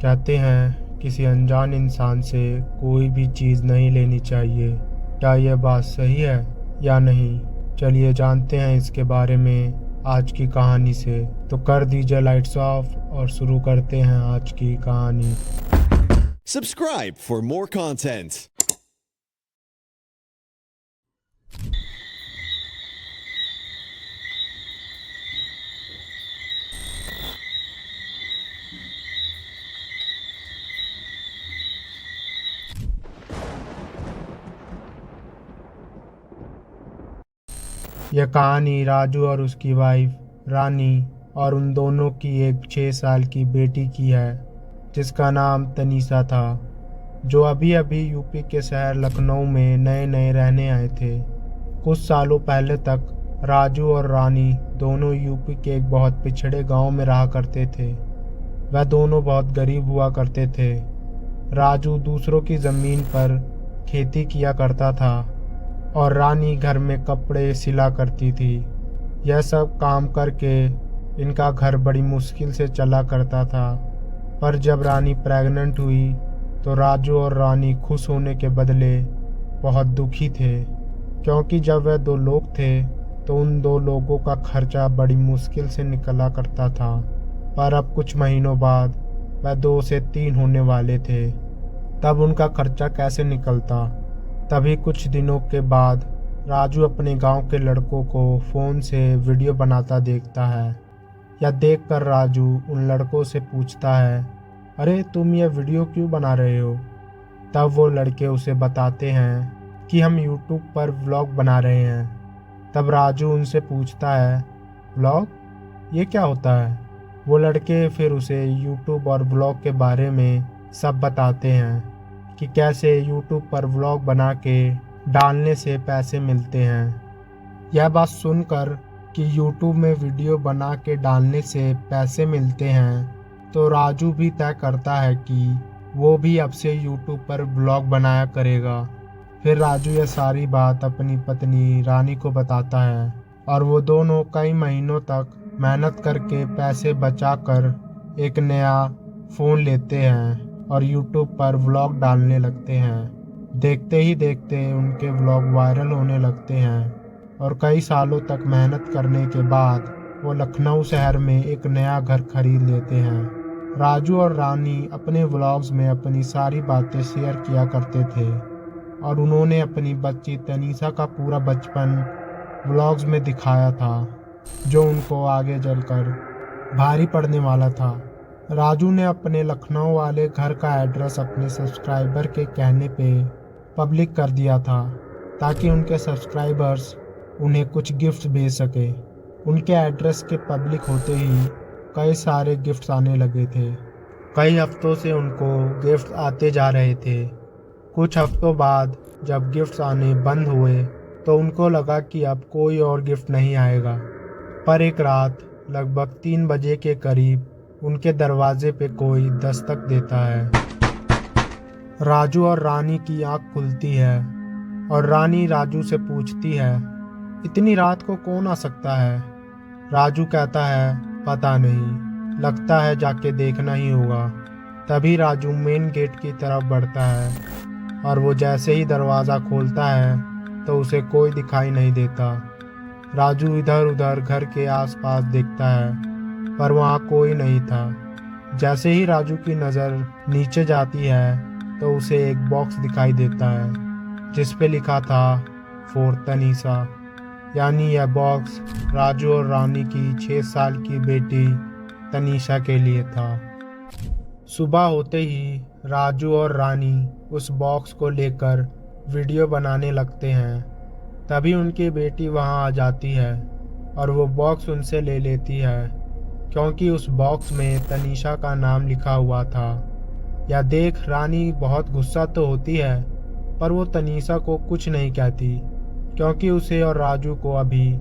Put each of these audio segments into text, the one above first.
कहते हैं किसी अनजान इंसान से कोई भी चीज़ नहीं लेनी चाहिए। क्या यह बात सही है या नहीं? चलिए जानते हैं इसके बारे में आज की कहानी से। तो कर दीजिए लाइट्स ऑफ और शुरू करते हैं आज की कहानी। Subscribe for more content. यह कहानी राजू और उसकी वाइफ रानी और उन दोनों की एक 6 साल की बेटी की है जिसका नाम तनीषा था, जो अभी अभी यूपी के शहर लखनऊ में नए नए रहने आए थे। कुछ सालों पहले तक राजू और रानी दोनों यूपी के एक बहुत पिछड़े गांव में रहा करते थे। वह दोनों बहुत गरीब हुआ करते थे। राजू दूसरों की ज़मीन पर खेती किया करता था और रानी घर में कपड़े सिला करती थी। यह सब काम करके इनका घर बड़ी मुश्किल से चला करता था। पर जब रानी प्रेग्नेंट हुई तो राजू और रानी खुश होने के बदले बहुत दुखी थे, क्योंकि जब वह दो लोग थे तो उन दो लोगों का खर्चा बड़ी मुश्किल से निकला करता था। पर अब कुछ महीनों बाद वह 2 से 3 होने वाले थे, तब उनका खर्चा कैसे निकलता? तभी कुछ दिनों के बाद राजू अपने गांव के लड़कों को फ़ोन से वीडियो बनाता देखता है। यह देखकर राजू उन लड़कों से पूछता है, अरे तुम ये वीडियो क्यों बना रहे हो? तब वो लड़के उसे बताते हैं कि हम यूट्यूब पर व्लॉग बना रहे हैं। तब राजू उनसे पूछता है, व्लॉग? ये क्या होता है? वो लड़के फिर उसे यूट्यूब और व्लॉग के बारे में सब बताते हैं कि कैसे यूट्यूब पर व्लॉग बना के डालने से पैसे मिलते हैं। यह बात सुनकर कि यूट्यूब में वीडियो बना के डालने से पैसे मिलते हैं तो राजू भी तय करता है कि वो भी अब से यूट्यूब पर व्लॉग बनाया करेगा। फिर राजू यह सारी बात अपनी पत्नी रानी को बताता है और वो दोनों कई महीनों तक मेहनत करके पैसे बचाकर एक नया फ़ोन लेते हैं और यूट्यूब पर व्लॉग डालने लगते हैं। देखते ही देखते उनके व्लॉग वायरल होने लगते हैं और कई सालों तक मेहनत करने के बाद वो लखनऊ शहर में एक नया घर खरीद लेते हैं। राजू और रानी अपने व्लॉग्स में अपनी सारी बातें शेयर किया करते थे और उन्होंने अपनी बच्ची तनीषा का पूरा बचपन व्लॉग्स में दिखाया था, जो उनको आगे चलकर भारी पड़ने वाला था। राजू ने अपने लखनऊ वाले घर का एड्रेस अपने सब्सक्राइबर के कहने पे पब्लिक कर दिया था, ताकि उनके सब्सक्राइबर्स उन्हें कुछ गिफ्ट भेज सके। उनके एड्रेस के पब्लिक होते ही कई सारे गिफ्ट्स आने लगे थे। कई हफ्तों से उनको गिफ्ट आते जा रहे थे। कुछ हफ्तों बाद जब गिफ्ट्स आने बंद हुए तो उनको लगा कि अब कोई और गिफ्ट नहीं आएगा। पर एक रात लगभग 3 बजे के करीब उनके दरवाजे पे कोई दस्तक देता है। राजू और रानी की आंख खुलती है और रानी राजू से पूछती है, इतनी रात को कौन आ सकता है? राजू कहता है, पता नहीं, लगता है जाके देखना ही होगा। तभी राजू मेन गेट की तरफ बढ़ता है और वो जैसे ही दरवाज़ा खोलता है तो उसे कोई दिखाई नहीं देता। राजू इधर उधर घर के आसपास देखता है पर वहाँ कोई नहीं था। जैसे ही राजू की नज़र नीचे जाती है तो उसे एक बॉक्स दिखाई देता है जिस पे लिखा था फॉर तनीषा, यानी यह बॉक्स राजू और रानी की 6 साल की बेटी तनीषा के लिए था। सुबह होते ही राजू और रानी उस बॉक्स को लेकर वीडियो बनाने लगते हैं। तभी उनकी बेटी वहाँ आ जाती है और वो बॉक्स उनसे ले लेती है, क्योंकि उस बॉक्स में तनीषा का नाम लिखा हुआ था। यह देख रानी बहुत गुस्सा तो होती है, पर वो तनीषा को कुछ नहीं कहती, क्योंकि उसे और राजू को अभी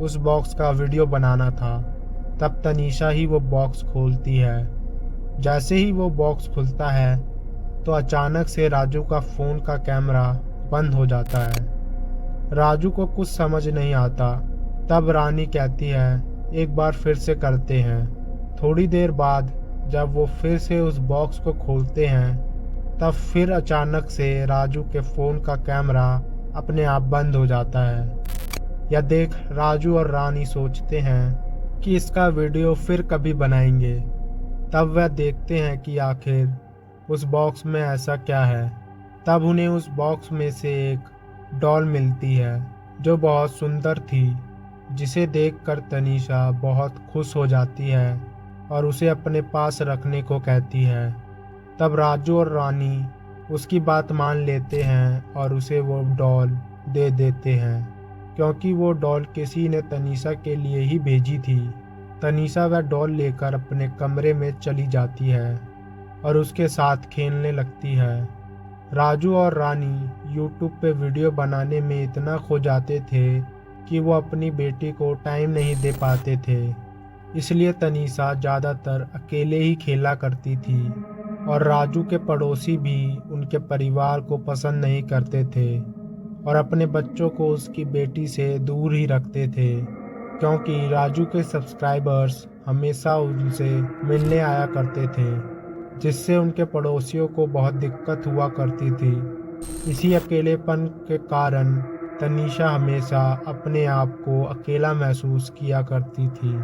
उस बॉक्स का वीडियो बनाना था। तब तनीषा ही वो बॉक्स खोलती है। जैसे ही वो बॉक्स खुलता है तो अचानक से राजू का फ़ोन का कैमरा बंद हो जाता है। राजू को कुछ समझ नहीं आता। तब रानी कहती है, एक बार फिर से करते हैं। थोड़ी देर बाद जब वो फिर से उस बॉक्स को खोलते हैं तब फिर अचानक से राजू के फ़ोन का कैमरा अपने आप बंद हो जाता है। यह देख राजू और रानी सोचते हैं कि इसका वीडियो फिर कभी बनाएंगे। तब वह देखते हैं कि आखिर उस बॉक्स में ऐसा क्या है। तब उन्हें उस बॉक्स में से एक डॉल मिलती है जो बहुत सुंदर थी, जिसे देखकर तनीषा बहुत खुश हो जाती है और उसे अपने पास रखने को कहती है। तब राजू और रानी उसकी बात मान लेते हैं और उसे वो डॉल दे देते हैं, क्योंकि वो डॉल किसी ने तनीषा के लिए ही भेजी थी। तनीषा वह डॉल लेकर अपने कमरे में चली जाती है और उसके साथ खेलने लगती है। राजू और रानी यूट्यूब पे वीडियो बनाने में इतना खो जाते थे कि वो अपनी बेटी को टाइम नहीं दे पाते थे। इसलिए तनीषा ज़्यादातर अकेले ही खेला करती थी और राजू के पड़ोसी भी उनके परिवार को पसंद नहीं करते थे और अपने बच्चों को उसकी बेटी से दूर ही रखते थे, क्योंकि राजू के सब्सक्राइबर्स हमेशा उनसे मिलने आया करते थे, जिससे उनके पड़ोसियों को बहुत दिक्कत हुआ करती थी। इसी अकेलेपन के कारण तनीषा हमेशा अपने आप को अकेला महसूस किया करती थी।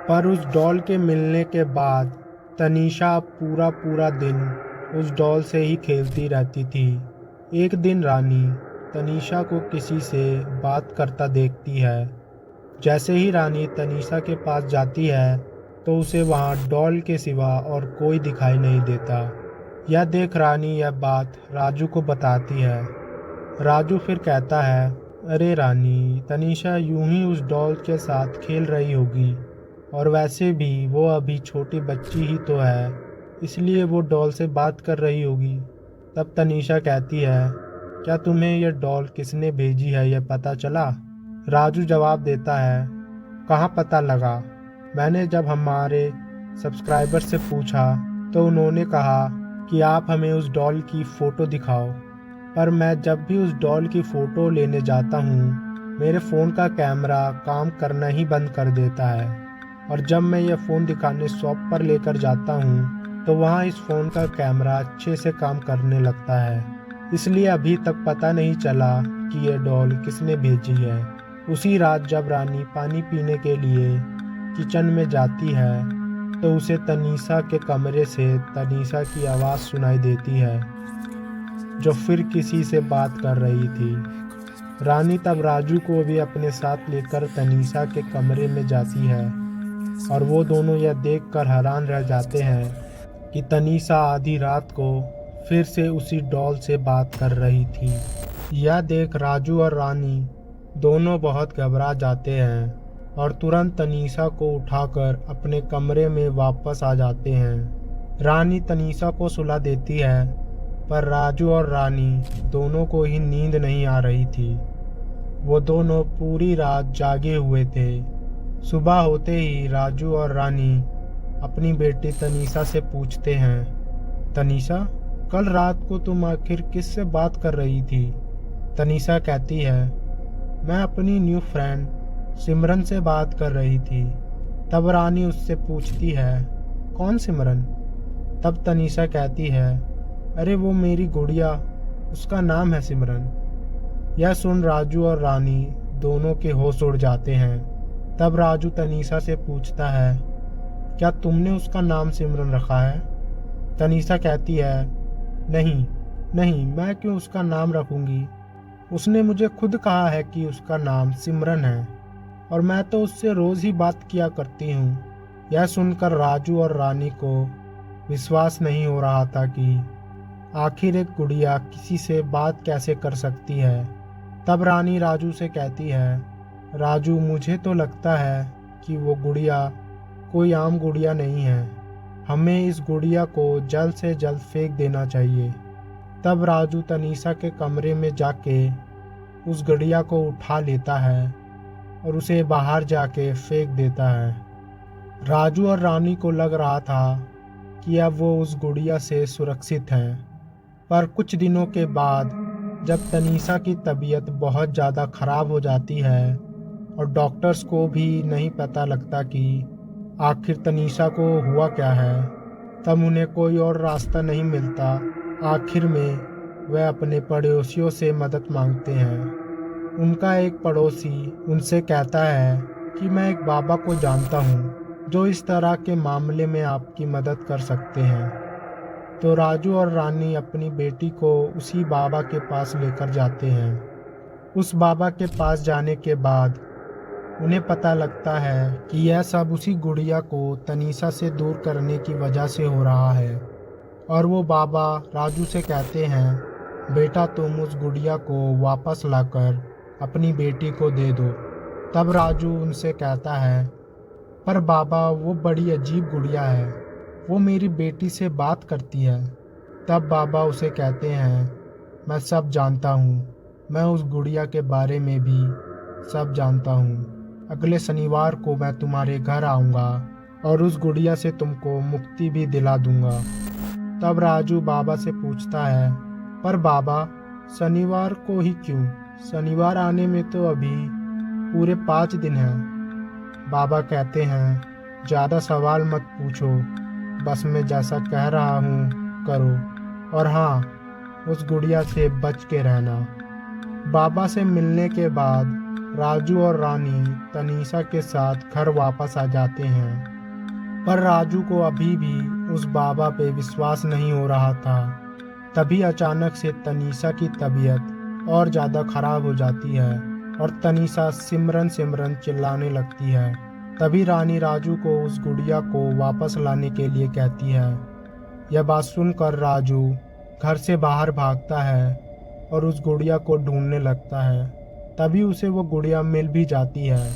पर उस डॉल के मिलने के बाद तनीषा पूरा पूरा दिन उस डॉल से ही खेलती रहती थी। एक दिन रानी तनीषा को किसी से बात करता देखती है। जैसे ही रानी तनीषा के पास जाती है तो उसे वहाँ डॉल के सिवा और कोई दिखाई नहीं देता। यह देख रानी यह बात राजू को बताती है। राजू फिर कहता है, अरे रानी, तनीषा यूं ही उस डॉल के साथ खेल रही होगी और वैसे भी वो अभी छोटी बच्ची ही तो है, इसलिए वो डॉल से बात कर रही होगी। तब तनीषा कहती है, क्या तुम्हें यह डॉल किसने भेजी है यह पता चला? राजू जवाब देता है, कहाँ पता लगा। मैंने जब हमारे सब्सक्राइबर से पूछा तो उन्होंने कहा कि आप हमें उस डॉल की फ़ोटो दिखाओ, पर मैं जब भी उस डॉल की फ़ोटो लेने जाता हूँ मेरे फ़ोन का कैमरा काम करना ही बंद कर देता है, और जब मैं यह फ़ोन दिखाने शॉप पर लेकर जाता हूँ तो वहाँ इस फ़ोन का कैमरा अच्छे से काम करने लगता है। इसलिए अभी तक पता नहीं चला कि यह डॉल किसने भेजी है। उसी रात जब रानी पानी पीने के लिए किचन में जाती है तो उसे तनीषा के कमरे से तनीषा की आवाज़ सुनाई देती है, जो फिर किसी से बात कर रही थी। रानी तब राजू को भी अपने साथ लेकर तनीषा के कमरे में जाती है और वो दोनों यह देखकर हैरान रह जाते हैं कि तनीषा आधी रात को फिर से उसी डॉल से बात कर रही थी। यह देख राजू और रानी दोनों बहुत घबरा जाते हैं और तुरंत तनीषा को उठाकर अपने कमरे में वापस आ जाते हैं। रानी तनीषा को सुला देती है, पर राजू और रानी दोनों को ही नींद नहीं आ रही थी। वो दोनों पूरी रात जागे हुए थे। सुबह होते ही राजू और रानी अपनी बेटी तनीषा से पूछते हैं, तनीषा, कल रात को तुम आखिर किससे बात कर रही थी? तनीषा कहती है, मैं अपनी न्यू फ्रेंड सिमरन से बात कर रही थी। तब रानी उससे पूछती है, कौन सिमरन? तब तनीषा कहती है, अरे वो मेरी गुड़िया, उसका नाम है सिमरन। यह सुन राजू और रानी दोनों के होश उड़ जाते हैं। तब राजू तनीषा से पूछता है, क्या तुमने उसका नाम सिमरन रखा है? तनीषा कहती है, नहीं नहीं, मैं क्यों उसका नाम रखूंगी? उसने मुझे खुद कहा है कि उसका नाम सिमरन है और मैं तो उससे रोज़ ही बात किया करती हूँ। यह सुनकर राजू और रानी को विश्वास नहीं हो रहा था कि आखिर एक गुड़िया किसी से बात कैसे कर सकती है। तब रानी राजू से कहती है, राजू, मुझे तो लगता है कि वो गुड़िया कोई आम गुड़िया नहीं है। हमें इस गुड़िया को जल्द से जल्द फेंक देना चाहिए। तब राजू तनीषा के कमरे में जाके उस गुड़िया को उठा लेता है और उसे बाहर जाके फेंक देता है। राजू और रानी को लग रहा था कि अब वो उस गुड़िया से सुरक्षित हैं, पर कुछ दिनों के बाद जब तनीषा की तबीयत बहुत ज़्यादा ख़राब हो जाती है और डॉक्टर्स को भी नहीं पता लगता कि आखिर तनीषा को हुआ क्या है, तब उन्हें कोई और रास्ता नहीं मिलता। आखिर में वह अपने पड़ोसियों से मदद मांगते हैं। उनका एक पड़ोसी उनसे कहता है कि मैं एक बाबा को जानता हूँ जो इस तरह के मामले में आपकी मदद कर सकते हैं। तो राजू और रानी अपनी बेटी को उसी बाबा के पास लेकर जाते हैं। उस बाबा के पास जाने के बाद उन्हें पता लगता है कि यह सब उसी गुड़िया को तनीषा से दूर करने की वजह से हो रहा है। और वो बाबा राजू से कहते हैं, बेटा तुम उस गुड़िया को वापस लाकर अपनी बेटी को दे दो। तब राजू उनसे कहता है, पर बाबा वो बड़ी अजीब गुड़िया है, वो मेरी बेटी से बात करती है। तब बाबा उसे कहते हैं, मैं सब जानता हूँ, मैं उस गुड़िया के बारे में भी सब जानता हूँ। अगले शनिवार को मैं तुम्हारे घर आऊँगा और उस गुड़िया से तुमको मुक्ति भी दिला दूँगा। तब राजू बाबा से पूछता है, पर बाबा शनिवार को ही क्यों? शनिवार आने में तो अभी पूरे 5 दिन हैं। बाबा कहते हैं, ज़्यादा सवाल मत पूछो, बस मैं जैसा कह रहा हूँ करो, और हाँ, उस गुड़िया से बच के रहना। बाबा से मिलने के बाद राजू और रानी तनीषा के साथ घर वापस आ जाते हैं। पर राजू को अभी भी उस बाबा पे विश्वास नहीं हो रहा था। तभी अचानक से तनीषा की तबीयत और ज़्यादा खराब हो जाती है और तनीषा सिमरन सिमरन चिल्लाने लगती है। तभी रानी राजू को उस गुड़िया को वापस लाने के लिए कहती है। यह बात सुनकर राजू घर से बाहर भागता है और उस गुड़िया को ढूंढने लगता है। तभी उसे वो गुड़िया मिल भी जाती है।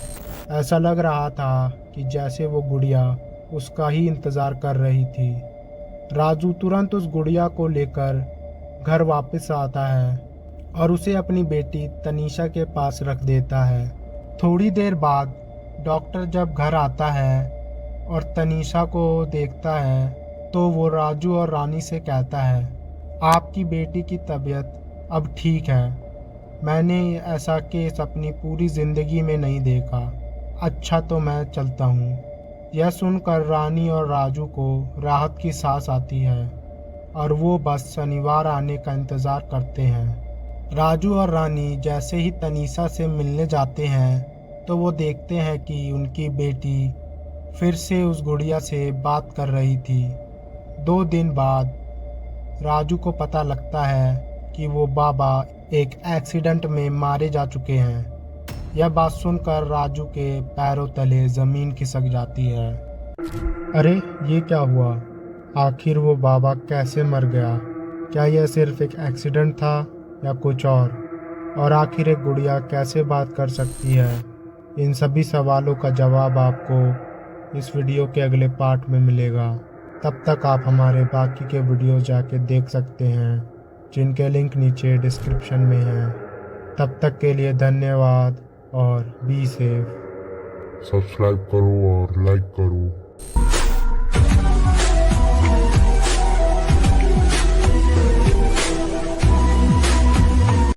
ऐसा लग रहा था कि जैसे वो गुड़िया उसका ही इंतज़ार कर रही थी। राजू तुरंत उस गुड़िया को लेकर घर वापस आता है और उसे अपनी बेटी तनीषा के पास रख देता है। थोड़ी देर बाद डॉक्टर जब घर आता है और तनीषा को देखता है तो वो राजू और रानी से कहता है, आपकी बेटी की तबीयत अब ठीक है। मैंने ऐसा केस अपनी पूरी ज़िंदगी में नहीं देखा। अच्छा तो मैं चलता हूँ। यह सुनकर रानी और राजू को राहत की सांस आती है और वो बस शनिवार आने का इंतज़ार करते हैं। राजू और रानी जैसे ही तनीषा से मिलने जाते हैं तो वो देखते हैं कि उनकी बेटी फिर से उस गुड़िया से बात कर रही थी। 2 दिन बाद राजू को पता लगता है कि वो बाबा एक एक्सीडेंट में मारे जा चुके हैं। यह बात सुनकर राजू के पैरों तले ज़मीन खिसक जाती है। अरे ये क्या हुआ? आखिर वो बाबा कैसे मर गया? क्या यह सिर्फ एक एक्सीडेंट था या कुछ और आखिर एक गुड़िया कैसे बात कर सकती है? इन सभी सवालों का जवाब आपको इस वीडियो के अगले पार्ट में मिलेगा। तब तक आप हमारे बाकी के वीडियो जाके देख सकते हैं, जिनके लिंक नीचे डिस्क्रिप्शन में हैं। तब तक के लिए धन्यवाद और बी सेफ। सब्सक्राइब करो और लाइक करो।